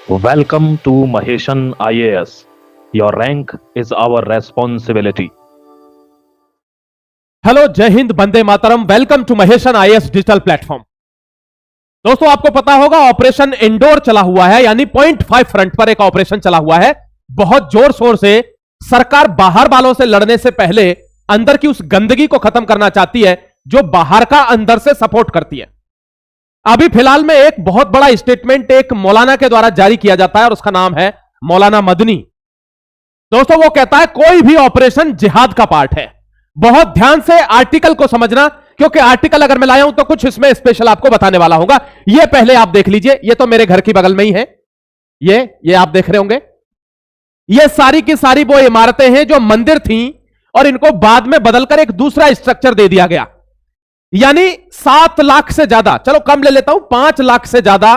Welcome to Maheshan IAS. Your rank is our responsibility. Hello, जय हिंद, वंदे मातरम। Welcome to Maheshan IAS digital platform. दोस्तों, आपको पता होगा ऑपरेशन इंडोर चला हुआ है, यानी .5 फ्रंट पर एक ऑपरेशन चला हुआ है। बहुत जोर शोर से सरकार बाहर वालों से लड़ने से पहले अंदर की उस गंदगी को खत्म करना चाहती है जो बाहर का अंदर से सपोर्ट करती है। अभी फिलहाल में एक बहुत बड़ा स्टेटमेंट एक मौलाना के द्वारा जारी किया जाता है और उसका नाम है मौलाना मदनी। दोस्तों, वो कहता है कोई भी ऑपरेशन जिहाद का पार्ट है। बहुत ध्यान से आर्टिकल को समझना, क्योंकि आर्टिकल अगर मैं लाया हूं तो कुछ इसमें स्पेशल आपको बताने वाला होगा। ये पहले आप देख लीजिए, ये तो मेरे घर की बगल में ही है। ये आप देख रहे होंगे, ये सारी की सारी वो इमारतें हैं जो मंदिर थी और इनको बाद में बदलकर एक दूसरा स्ट्रक्चर दे दिया गया। यानी 7 लाख से ज्यादा, चलो कम ले लेता हूं, 5 लाख से ज्यादा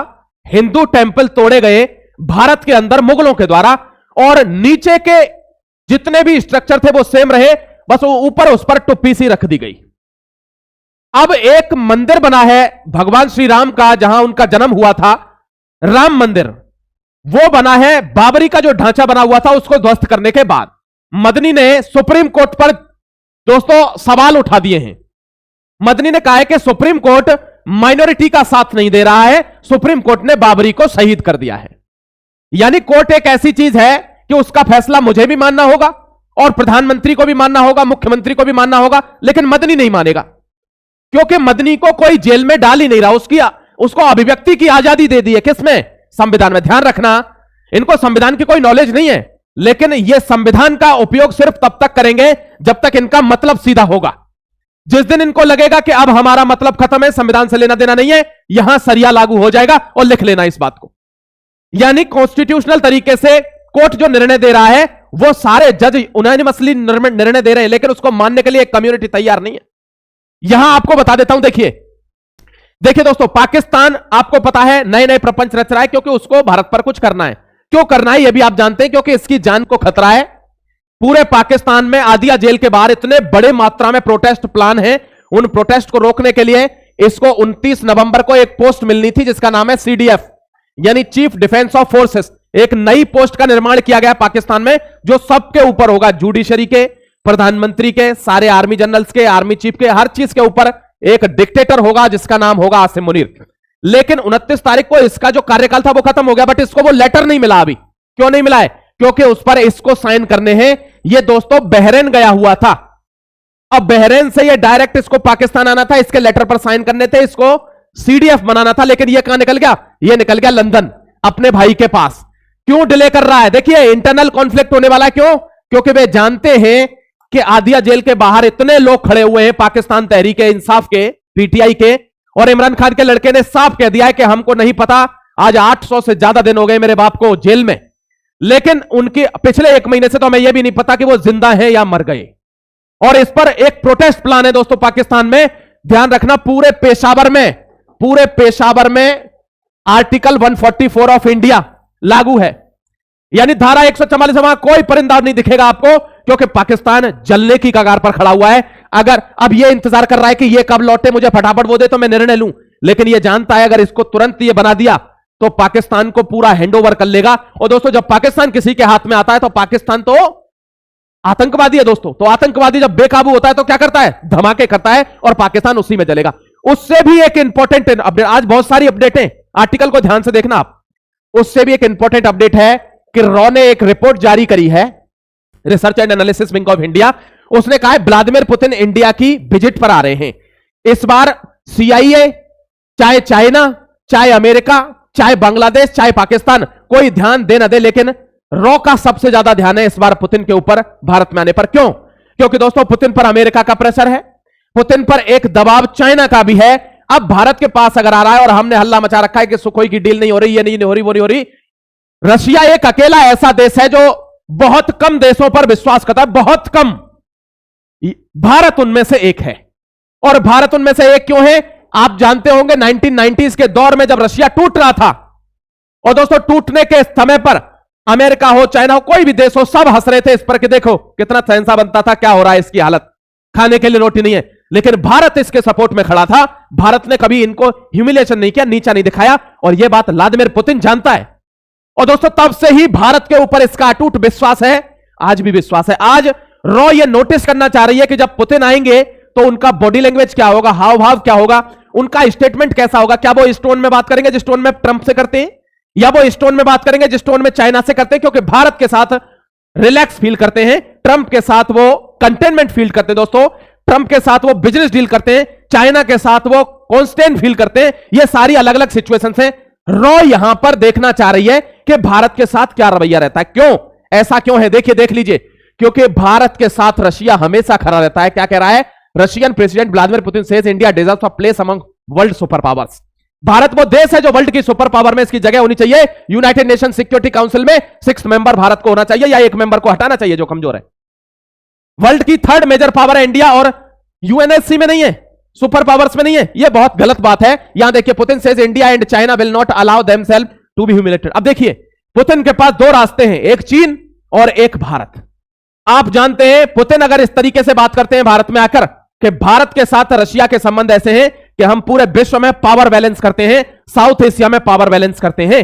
हिंदू टेंपल तोड़े गए भारत के अंदर मुगलों के द्वारा, और नीचे के जितने भी स्ट्रक्चर थे वो सेम रहे, बस वो ऊपर उस पर टुप्पी सी रख दी गई। अब एक मंदिर बना है भगवान श्री राम का, जहां उनका जन्म हुआ था, राम मंदिर, वो बना है। बाबरी का जो ढांचा बना हुआ था उसको ध्वस्त करने के बाद मदनी ने सुप्रीम कोर्ट पर दोस्तों सवाल उठा दिए हैं। मदनी ने कहा है कि सुप्रीम कोर्ट माइनॉरिटी का साथ नहीं दे रहा है, सुप्रीम कोर्ट ने बाबरी को शहीद कर दिया है। यानी कोर्ट एक ऐसी चीज है कि उसका फैसला मुझे भी मानना होगा और प्रधानमंत्री को भी मानना होगा, मुख्यमंत्री को भी मानना होगा, लेकिन मदनी नहीं मानेगा, क्योंकि मदनी को कोई जेल में डाल ही नहीं रहा। उसको अभिव्यक्ति की आजादी दे दी है। किसमें? संविधान में। ध्यान रखना, इनको संविधान की कोई नॉलेज नहीं है, लेकिन यह संविधान का उपयोग सिर्फ तब तक करेंगे जब तक इनका मतलब सीधा होगा। जिस दिन इनको लगेगा कि अब हमारा मतलब खत्म है, संविधान से लेना देना नहीं है, यहां सरिया लागू हो जाएगा। और लिख लेना इस बात को। यानी कॉन्स्टिट्यूशनल तरीके से कोर्ट जो निर्णय दे रहा है वो सारे जज यूनानिमसली निर्णय दे रहे हैं, लेकिन उसको मानने के लिए एक कम्युनिटी तैयार नहीं है। यहां आपको बता देता हूं, देखिए दोस्तों, पाकिस्तान आपको पता है नए नए प्रपंच रच रहा है, क्योंकि उसको भारत पर कुछ करना है। क्यों करना है यह भी आप जानते हैं, क्योंकि इसकी जान को खतरा है। पूरे पाकिस्तान में आदिया जेल के बाहर इतने बड़े मात्रा में प्रोटेस्ट प्लान है। उन प्रोटेस्ट को रोकने के लिए इसको 29 नवंबर को एक पोस्ट मिलनी थी जिसका नाम है CDF, यानी चीफ डिफेंस ऑफ फोर्सेस। एक नई पोस्ट का निर्माण किया गया पाकिस्तान में, जो सबके ऊपर होगा, जुडिशरी के, प्रधानमंत्री के, सारे आर्मी जनरल्स के, आर्मी चीफ के, हर चीज के ऊपर एक डिक्टेटर होगा जिसका नाम होगा आसिम मुनीर। लेकिन 29 तारीख को इसका जो कार्यकाल था वो खत्म हो गया, बट इसको वो लेटर नहीं मिला अभी। क्यों नहीं मिला है? क्योंकि उस पर इसको साइन करने हैं। ये दोस्तों बहरेन गया हुआ था। अब बहरेन से ये डायरेक्ट इसको पाकिस्तान आना था, इसके लेटर पर साइन करने थे, इसको CDF बनाना था। लेकिन ये कहां निकल गया? ये निकल गया लंदन, अपने भाई के पास। क्यों डिले कर रहा है? देखिए, इंटरनल कॉन्फ्लिक्ट होने वाला है। क्यों? क्योंकि वे जानते हैं कि आदिया जेल के बाहर इतने लोग खड़े हुए हैं पाकिस्तान तहरीक इंसाफ के, PTI के, और इमरान खान के लड़के ने साफ कह दिया है कि हमको नहीं पता, आज 800 से ज्यादा दिन हो गए मेरे बाप को जेल में, लेकिन उनके पिछले 1 महीने से तो हमें यह भी नहीं पता कि वो जिंदा है या मर गए। और इस पर एक प्रोटेस्ट प्लान है दोस्तों पाकिस्तान में। ध्यान रखना, पूरे पेशावर में आर्टिकल 144 ऑफ इंडिया लागू है, यानी धारा 144। वहां कोई परिंदा नहीं दिखेगा आपको, क्योंकि पाकिस्तान जलने की कगार पर खड़ा हुआ है। अगर अब ये इंतजार कर रहा है कि ये कब लौटे, मुझे फटाफट वो दे तो मैं निर्णय लूं, लेकिन ये जानता है अगर इसको तुरंत ये बना दिया तो पाकिस्तान को पूरा हैंडओवर कर लेगा। और दोस्तों, जब पाकिस्तान किसी के हाथ में आता है तो पाकिस्तान तो आतंकवादी है दोस्तों। तो आतंकवादी जब बेकाबू होता है तो क्या करता है? धमाके करता है, और पाकिस्तान उसी में चलेगा। उससे भी एक इंपॉर्टेंट अपडेट, आज बहुत सारी अपडेटें, आर्टिकल को ध्यान से देखना आप। उससे भी एक इंपॉर्टेंट अपडेट है कि रॉ ने एक रिपोर्ट जारी करी है, research and analysis wing of India. उसने कहा है व्लादिमीर पुतिन इंडिया की विजिट पर आ रहे हैं। इस बार CIA, चाहे चाइना, चाहे अमेरिका, चाहे बांग्लादेश, चाहे पाकिस्तान, कोई ध्यान दे ना दे, लेकिन रॉ का सबसे ज्यादा ध्यान है इस बार पुतिन के ऊपर, भारत में आने पर। क्यों? क्योंकि दोस्तों पुतिन पर अमेरिका का प्रेशर है, पुतिन पर एक दबाव चाइना का भी है। अब भारत के पास अगर आ रहा है, और हमने हल्ला मचा रखा है कि सुखोई की डील नहीं हो रही, ये नहीं हो रही, वो नहीं हो रही। रशिया एक अकेला ऐसा देश है जो बहुत कम देशों पर विश्वास करता है, बहुत कम। भारत उनमें से एक है। और भारत उनमें से एक क्यों है? आप जानते होंगे 1990s के दौर में जब रशिया टूट रहा था, और दोस्तों टूटने के समय पर अमेरिका हो, चाइना हो, कोई भी देश हो, सब हंस रहे थे इस पर कि देखो कितना शहंशाह बनता था, क्या हो रहा है इसकी हालत, खाने के लिए रोटी नहीं है। लेकिन भारत इसके सपोर्ट में खड़ा था। भारत ने कभी इनको ह्यूमिलिएशन नहीं किया, नीचा नहीं दिखाया। और यह बात व्लादिमीर पुतिन जानता है। और दोस्तों तब से ही भारत के ऊपर इसका अटूट विश्वास है, आज भी विश्वास है। आज रॉ ये नोटिस करना चाह रही है कि जब पुतिन आएंगे तो उनका बॉडी लैंग्वेज क्या होगा, हाव भाव क्या होगा, उनका स्टेटमेंट कैसा होगा। क्या वो इस टोन में बात करेंगे जिस टोन में ट्रंप से करते हैं, या वो इस टोन में बात करेंगे जिस टोन में चाइना से करते हैं? क्योंकि भारत के साथ रिलैक्स फील करते हैं, ट्रंप के साथ वो कंटेनमेंट फील करते हैं। दोस्तों ट्रंप के साथ वो बिजनेस डील करते हैं, चाइना के साथ वो कॉन्स्टेंट फील करते हैं। ये सारी अलग अलग सिचुएशंस हैं। रॉ यहां पर देखना चाह रही है कि भारत के साथ क्या रवैया रहता है। क्यों ऐसा क्यों है, देखिए देख लीजिए। क्योंकि भारत के साथ रशिया हमेशा खड़ा रहता है। क्या कह रहा है Russian president Vladimir Putin says India deserves a place among world super powers. Bharat वो देश है जो वर्ल्ड की सुपर पावर में इसकी जगह होनी चाहिए। यूनाइटेड नेशन सिक्योरिटी काउंसिल में 6th मेंबर भारत को होना चाहिए, या एक मेंबर को हटाना चाहिए जो कमजोर है। वर्ल्ड की 3rd मेजर पावर है इंडिया, और यूएनएससी में नहीं है, सुपर पावर्स में नहीं है। यह बहुत गलत बात है। यहां देखिए Putin says India and China will not allow themself to be humiliated. अब देखिए पुतिन के पास 2 रास्ते हैं, एक चीन और एक भारत। आप जानते हैं पुतिन अगर इस तरीके से बात करते हैं भारत में आकर कि भारत के साथ रशिया के संबंध ऐसे हैं कि हम पूरे विश्व में पावर बैलेंस करते हैं, साउथ एशिया में पावर बैलेंस करते हैं,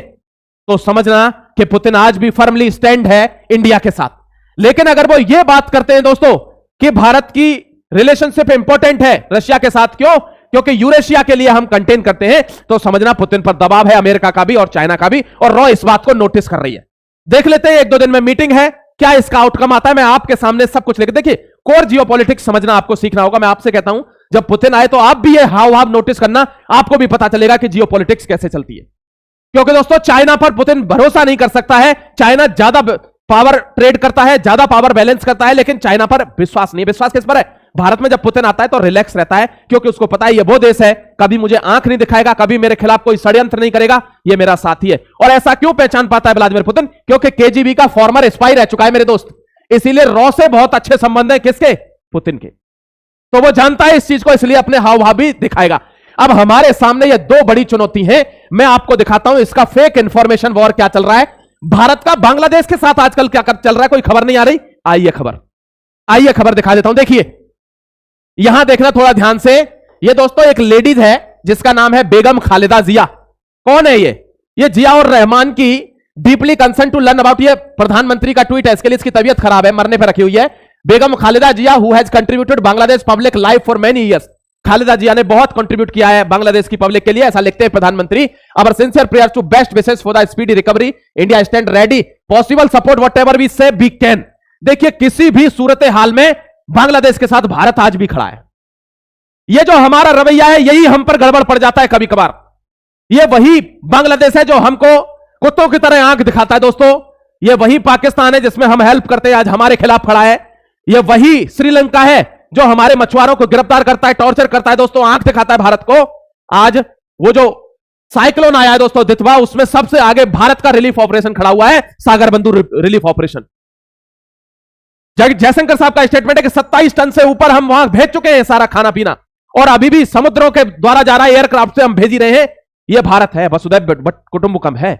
तो समझना कि पुतिन आज भी फर्मली स्टैंड है इंडिया के साथ। लेकिन अगर वो ये बात करते हैं दोस्तों कि भारत की रिलेशनशिप इंपॉर्टेंट है रशिया के साथ, क्यों? क्योंकि यूरेशिया के लिए हम कंटेन करते हैं, तो समझना पुतिन पर दबाव है अमेरिका का भी और चाइना का भी, और रॉ इस बात को नोटिस कर रही है। देख लेते हैं 1-2 दिन में मीटिंग है, क्या इसका आउटकम आता है। मैं आपके सामने सब कुछ लेकर, देखिए कोर जियोपॉलिटिक्स समझना आपको सीखना होगा। मैं आपसे कहता हूं जब पुतिन आए तो आप भी ये हाव भाव नोटिस करना, आपको भी पता चलेगा कि जियोपॉलिटिक्स कैसे चलती है। क्योंकि दोस्तों चाइना पर पुतिन भरोसा नहीं कर सकता है। चाइना ज्यादा पावर ट्रेड करता है, ज्यादा पावर बैलेंस करता है, लेकिन चाइना पर विश्वास नहीं। विश्वास किस पर है? भारत में जब पुतिन आता है तो रिलैक्स रहता है, क्योंकि उसको पता है ये वो देश है कभी मुझे आंख नहीं दिखाएगा, कभी मेरे खिलाफ कोई षड्यंत्र नहीं करेगा, ये मेरा साथी है। और ऐसा क्यों पहचान पाता है व्लादिमीर पुतिन? क्योंकि केजीबी का फॉर्मर स्पाई रह चुका है मेरे दोस्त। इसीलिए रॉ से बहुत अच्छे संबंध है किसके? पुतिन के। तो वो जानता है इस चीज को, इसलिए अपने हाव भाव भी दिखाएगा। अब हमारे सामने ये 2 बड़ी चुनौती है, मैं आपको दिखाता हूं इसका फेक इंफॉर्मेशन वॉर क्या चल रहा है। भारत का बांग्लादेश के साथ आजकल क्या चल रहा है, कोई खबर नहीं आ रही। आइए खबर दिखा देता हूं। देखिए यहां देखना थोड़ा ध्यान से। ये दोस्तों एक लेडीज है जिसका नाम है बेगम खालिदा जिया। कौन है ये जिया और रहमान की deeply concern to learn about, ये प्रधानमंत्री का ट्वीट है, इसके लिए इसकी तबीयत खराब है, मरने पर रखी हुई है। Begum Khaleda Zia who has contributed Bangladesh public life for many years. Khaleda Zia ने बहुत कंट्रीब्यूट किया है बांग्लादेश की पब्लिक के लिए, ऐसा लिखते हैं प्रधानमंत्री। Our sincere prayers to best wishes for the speedy recovery, India stand ready, possible support whatever we say we can. देखिए किसी भी सूरत हाल में बांग्लादेश के साथ भारत आज भी खड़ा है। यह जो हमारा रवैया है यही हम पर गड़बड़ पड़ जाता है कभी कभार। यह वही बांग्लादेश है जो हमको कुत्तों की तरह आंख दिखाता है दोस्तों। यह वही पाकिस्तान है जिसमें हम हेल्प करते हैं, आज हमारे खिलाफ खड़ा है। यह वही श्रीलंका है जो हमारे मछुआरों को गिरफ्तार करता है, टॉर्चर करता है दोस्तों, आंख दिखाता है भारत को। आज वो जो साइक्लोन आया है दोस्तों दितवा, उसमें सबसे आगे भारत का रिलीफ ऑपरेशन खड़ा हुआ है, सागर बंधु रिलीफ ऑपरेशन। जयशंकर साहब का स्टेटमेंट है कि 27 टन से ऊपर हम वहां भेज चुके हैं सारा खाना पीना, और अभी भी समुद्रों के द्वारा जा रहा है, एयरक्राफ्ट से हम भेज ही रहे हैं। यह भारत है, वसुधैव कुटुंबकम है।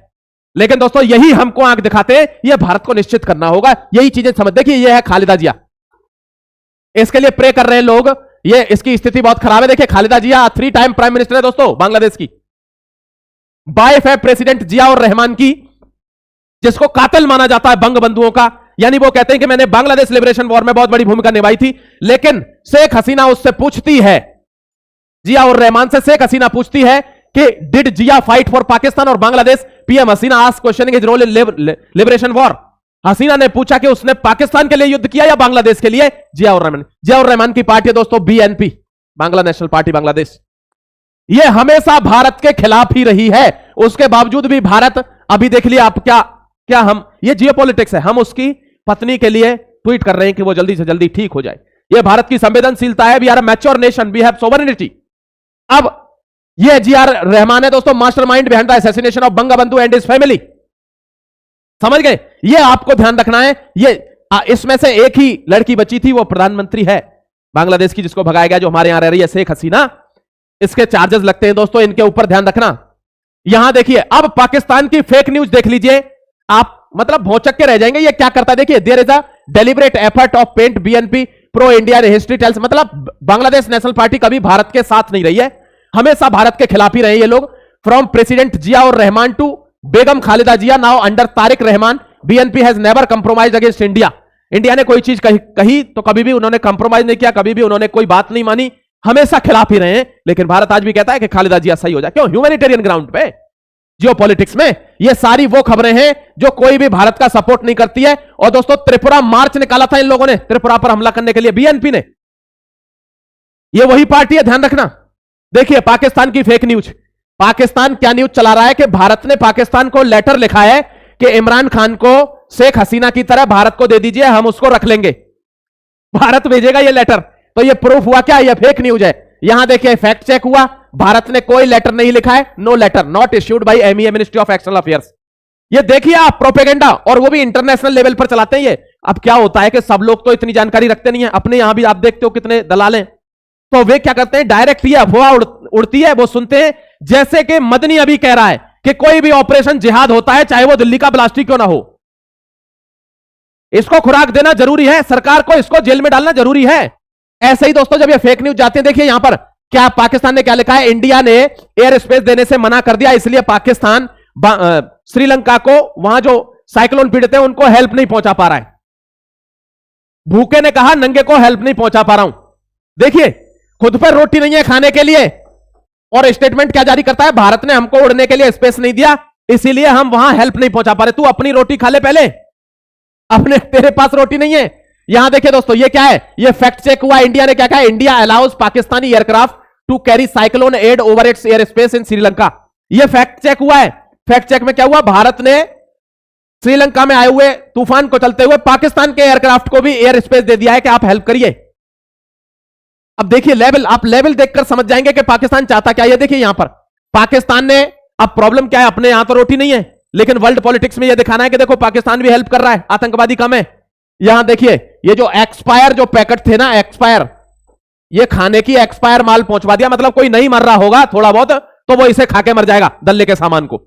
लेकिन दोस्तों यही हमको आंख दिखाते हैं, यह भारत को निश्चित करना होगा, यही चीजें समझ। देखिए यह है खालिदा जिया, इसके लिए प्रे कर रहे हैं लोग, ये इसकी स्थिति बहुत खराब है। देखिए खालिदा जिया 3 टाइम प्राइम मिनिस्टर है दोस्तों बांग्लादेश की, वाइफ है प्रेसिडेंट जिया और रहमान की, जिसको कातिल माना जाता है बंग बंधुओं का। यानी वो कहते हैं कि मैंने बांग्लादेश लिबरेशन वॉर में बहुत बड़ी भूमिका निभाई थी। लेकिन शेख हसीना उससे पूछती है, जिया और रहमान से शेख हसीना पूछती है कि did Zia fight for Pakistan और Bangladesh? PM Hasina asked questioning his role in liberation war. Hasina ने पूछा कि उसने पाकिस्तान के लिए युद्ध किया या बांग्लादेश के लिए? जिया और रहमान की पार्टी है दोस्तों BNP, Bangla national party Bangladesh. यह हमेशा भारत के खिलाफ ही रही है। उसके बावजूद भी भारत, अभी देख लिया आप, क्या हम, ये जियोपॉलिटिक्स है, हम उसकी पत्नी के लिए ट्वीट कर रहे हैं कि वो जल्दी से जल्दी ठीक हो जाए। यह भारत की संवेदनशीलता है। We are a mature nation, we have sovereignty. अब यह जी.आर. रहमान है दोस्तों, mastermind behind the assassination of Bangabandhu and his family. समझ गए? यह आपको ध्यान रखना है। ये इसमें से एक ही लड़की बची थी, वो प्रधानमंत्री है बांग्लादेश की, जिसको भगाया गया, जो हमारे यहां रह रही है, शेख हसीना। इसके चार्जेस लगते हैं दोस्तों, इनके ऊपर ध्यान रखना। यहां देखिए अब पाकिस्तान की फेक न्यूज देख लीजिए आप, मतलब भौचक के रह जाएंगे। ये क्या करता है देखिए, there is a deliberate effort of paint BNP pro India history tales. मतलब बांग्लादेश नेशनल पार्टी कभी भारत के साथ नहीं रही है, हमेशा भारत के खिलाफ ही रहे ये लोग। फ्रॉम प्रेसिडेंट जिया और Rahman to Begum Khaleda Zia now under Tarique Rahman, BNP has never compromise against India. India ने कोई चीज कही तो कभी भी उन्होंने कंप्रोमाइज नहीं किया, कभी भी उन्होंने कोई बात नहीं मानी, हमेशा खिलाफ ही रहे हैं। लेकिन भारत आज भी कहता है कि खालिदा जिया सही हो जाए। क्यों? ह्यूमैनिटेरियन ग्राउंड पे, जियोपॉलिटिक्स में। ये सारी वो खबरें हैं जो कोई भी भारत का सपोर्ट नहीं करती है। और दोस्तों, त्रिपुरा मार्च निकाला था इन लोगों ने त्रिपुरा पर हमला करने के लिए, बीएनपी ने। ये वही पार्टी है, ध्यान रखना। देखिए पाकिस्तान की फेक न्यूज। पाकिस्तान क्या न्यूज चला रहा है कि भारत ने पाकिस्तान को लेटर लिखा है कि इमरान खान को शेख हसीना की तरह भारत को दे दीजिए, हम उसको रख लेंगे। भारत भेजेगा ये लेटर। तो ये प्रूफ हुआ क्या? ये फेक न्यूज है। यहां देखिए फैक्ट चेक हुआ, भारत ने कोई लेटर नहीं लिखा है। No letter not issued by MEA, ministry of external affairs. ये देखिए आप, प्रोपेगेंडा, और वो भी इंटरनेशनल लेवल पर चलाते हैं ये। अब क्या होता है कि सब लोग तो इतनी जानकारी रखते नहीं है, अपने यहां भी आप देखते हो कितने दलाल हैं। तो वे क्या करते हैं, डायरेक्ट ये अफवाह उड़ती है, वो सुनते हैं। जैसे कि मदनी अभी कह रहा है कि कोई भी ऑपरेशन जिहाद होता है, चाहे वो दिल्ली का ब्लास्टिक क्यों ना हो, इसको खुराक देना जरूरी है, सरकार को इसको जेल में डालना जरूरी है। ऐसे ही दोस्तों जब ये फेक न्यूज जाते हैं, देखिए यहां पर क्या पाकिस्तान ने क्या लिखा है, इंडिया ने एयर स्पेस देने से मना कर दिया, इसलिए पाकिस्तान श्रीलंका को, वहां जो साइक्लोन पीड़ित है उनको हेल्प नहीं पहुंचा पा रहा है। भूखे ने कहा नंगे को हेल्प नहीं पहुंचा पा रहा हूं। देखिए खुद पर रोटी नहीं है खाने के लिए, और स्टेटमेंट क्या जारी करता है, भारत ने हमको उड़ने के लिए स्पेस नहीं दिया, इसीलिए हम वहां हेल्प नहीं पहुंचा पा रहे। तू अपनी रोटी खा ले पहले, अपने तेरे पास रोटी नहीं है। यहां देखिए दोस्तों, ये क्या है, ये फैक्ट चेक हुआ। इंडिया ने क्या कहा, India allows Pakistani aircraft to carry cyclone aid over its air space in Sri Lanka. ये फैक्ट चेक हुआ है। फैक्ट चेक में क्या हुआ, भारत ने श्रीलंका में आए हुए तूफान को चलते हुए पाकिस्तान के एयरक्राफ्ट को भी एयर स्पेस दे दिया है कि आप हेल्प करिए। अब देखिए लेवल, आप लेवल देखकर समझ जाएंगे कि पाकिस्तान चाहता क्या। ये देखिए यहां पर पाकिस्तान ने, अब प्रॉब्लम क्या है, अपने यहां तो रोटी नहीं है, लेकिन वर्ल्ड पॉलिटिक्स में यह दिखाना है कि देखो पाकिस्तान भी हेल्प कर रहा है, आतंकवादी कम है। यहां देखिए ये जो एक्सपायर जो पैकेट थे ना, एक्सपायर, ये खाने की एक्सपायर माल पहुंचवा दिया। मतलब कोई नहीं मर रहा होगा थोड़ा बहुत तो वो इसे खा के मर जाएगा, दल्ले के सामान को।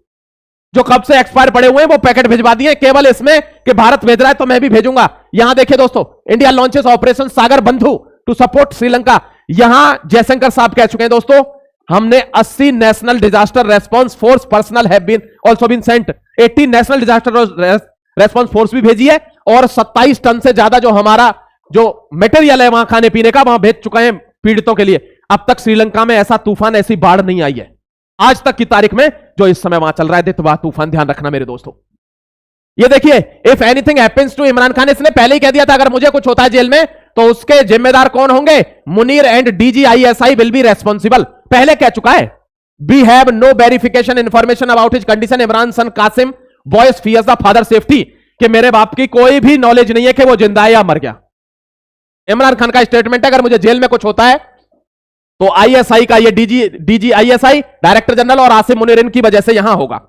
जो कब से एक्सपायर पड़े हुए हैं वो पैकेट भिजवा दिए, केवल इसमें कि भारत भेज रहा है तो मैं भी भेजूंगा। यहां देखिए दोस्तों, इंडिया लॉन्चेस ऑपरेशन सागर बंधु टू सपोर्ट श्रीलंका। यहां जयशंकर साहब कह चुके हैं दोस्तों, हमने 80 national disaster response force personnel have been also been sent. 80 national disaster response force भी भेजी है, और 27 टन से ज्यादा जो हमारा जो मटेरियल है वहां खाने पीने का, वहां भेज चुके हैं पीड़ितों के लिए। अब तक श्रीलंका में ऐसा तूफान, ऐसी बाढ़ नहीं आई है आज तक की तारीख में, जो इस समय वहां चल रहा है दितवा तूफान। ध्यान रखना मेरे दोस्तों। ये देखिए, if anything happens to Imran Khan, इसने पहले ही कह दिया था अगर मुझे कुछ होता है जेल में तो उसके जिम्मेदार कौन होंगे, Munir and DG ISI will be responsible. पहले कह चुका है। We have no verification information about his condition. Imran son Qasim voices fears the father safety, कि मेरे बाप की कोई भी नॉलेज नहीं है कि वो जिंदा है या मर गया। इमरान खान का स्टेटमेंट है अगर मुझे जेल में कुछ होता है तो आईएसआई का, ये डीजीआईएसआई डायरेक्टर जनरल और आसिम मुनीर की वजह से यहां होगा।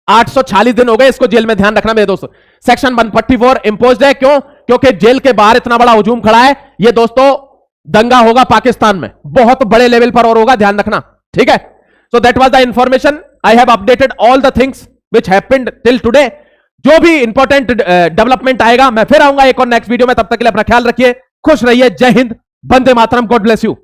846 दिन हो गए इसको जेल में, ध्यान रखना मेरे दोस्तों। सेक्शन 144 इंपोज्ड है, क्यों? क्योंकि जेल के बाहर इतना बड़ा हुजूम खड़ा है। ये दोस्तों दंगा होगा पाकिस्तान में, बहुत बड़े लेवल पर और होगा, ध्यान रखना, ठीक है। So that was the information. I have updated all the things which happened till today. जो भी इंपॉर्टेंट डेवलपमेंट आएगा मैं फिर आऊंगा एक और नेक्स्ट वीडियो में। तब तक के लिए अपना ख्याल रखिए, खुश रहिए, जय हिंद, वंदे मातरम, गॉड ब्लेस यू।